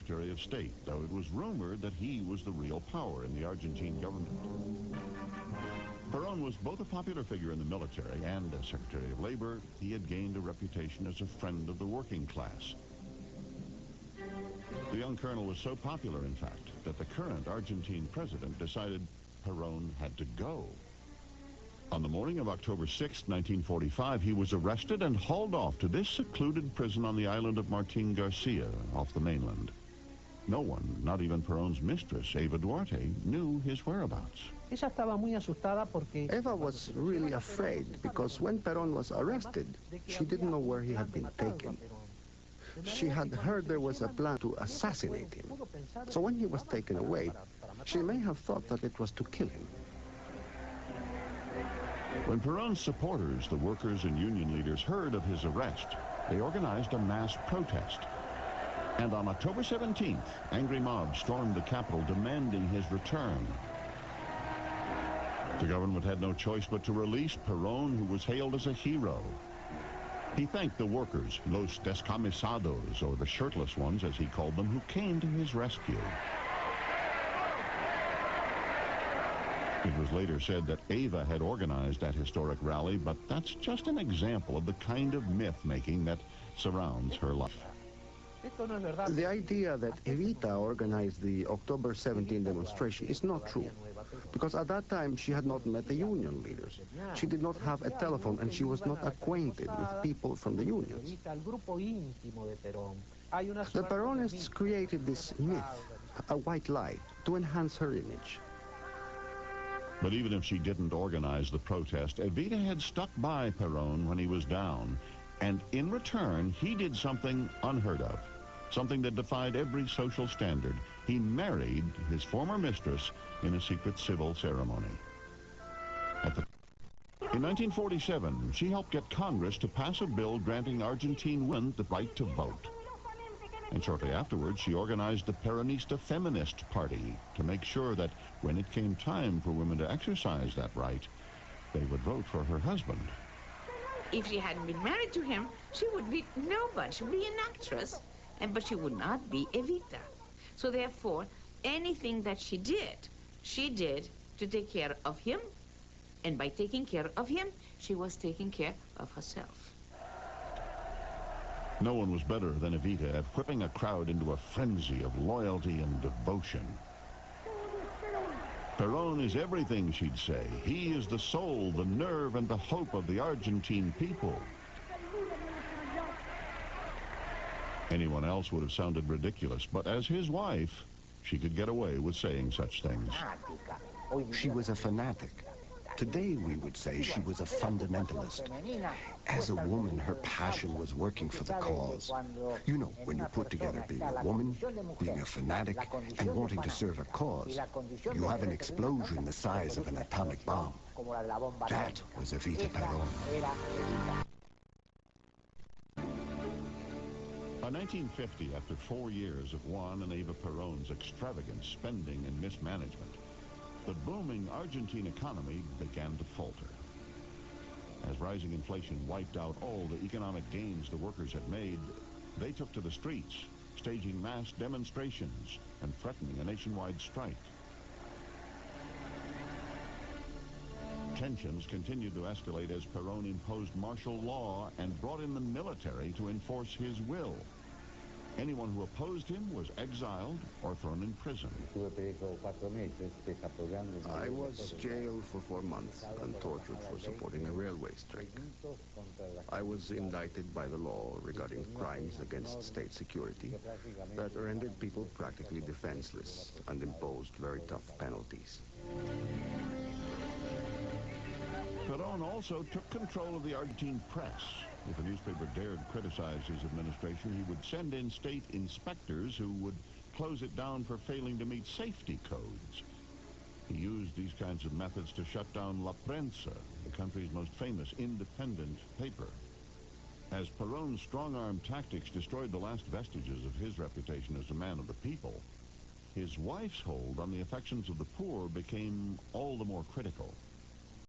Secretary of State, though it was rumored that he was the real power in the Argentine government. Peron was both a popular figure in the military and as Secretary of Labor. He had gained a reputation as a friend of the working class. The young colonel was so popular, in fact, that the current Argentine president decided Peron had to go. On the morning of October 6, 1945, he was arrested and hauled off to this secluded prison on the island of Martin Garcia, off the mainland. No one, not even Peron's mistress, Eva Duarte, knew his whereabouts. Eva was really afraid because when Peron was arrested, she didn't know where he had been taken. She had heard there was a plan to assassinate him. So when he was taken away, she may have thought that it was to kill him. When Peron's supporters, the workers and union leaders, heard of his arrest, they organized a mass protest. And on October 17th, angry mobs stormed the Capitol demanding his return. The government had no choice but to release Peron, who was hailed as a hero. He thanked the workers, los descamisados, or the shirtless ones, as he called them, who came to his rescue. It was later said that Eva had organized that historic rally, but that's just an example of the kind of myth-making that surrounds her life. The idea that Evita organized the October 17 demonstration is not true, because at that time she had not met the union leaders. She did not have a telephone and she was not acquainted with people from the unions. The Peronists created this myth, a white lie, to enhance her image. But even if she didn't organize the protest, Evita had stuck by Peron when he was down, and in return, he did something unheard of. Something that defied every social standard. He married his former mistress in a secret civil ceremony. In 1947, she helped get Congress to pass a bill granting Argentine women the right to vote. And shortly afterwards, she organized the Peronista Feminist Party to make sure that when it came time for women to exercise that right, they would vote for her husband. If she hadn't been married to him, she would be nobody. She would be an actress. But she would not be Evita. So therefore, anything that she did to take care of him. And by taking care of him, she was taking care of herself. No one was better than Evita at whipping a crowd into a frenzy of loyalty and devotion. Peron is everything, she'd say. He is the soul, the nerve, and the hope of the Argentine people. Anyone else would have sounded ridiculous, but as his wife, she could get away with saying such things. She was a fanatic. Today we would say she was a fundamentalist. As a woman, her passion was working for the cause. You know, when you put together being a woman, being a fanatic, and wanting to serve a cause, you have an explosion the size of an atomic bomb. That was Evita Peron. By 1950, after 4 years of Juan and Eva Peron's extravagant spending and mismanagement, the booming Argentine economy began to falter. As rising inflation wiped out all the economic gains the workers had made, they took to the streets, staging mass demonstrations and threatening a nationwide strike. Tensions continued to escalate as Peron imposed martial law and brought in the military to enforce his will. Anyone who opposed him was exiled or thrown in prison. I was jailed for 4 months and tortured for supporting a railway strike. I was indicted by the law regarding crimes against state security that rendered people practically defenseless and imposed very tough penalties. Peron also took control of the Argentine press. If a newspaper dared criticize his administration, he would send in state inspectors who would close it down for failing to meet safety codes. He used these kinds of methods to shut down La Prensa, the country's most famous independent paper. As Peron's strong-arm tactics destroyed the last vestiges of his reputation as a man of the people, his wife's hold on the affections of the poor became all the more critical.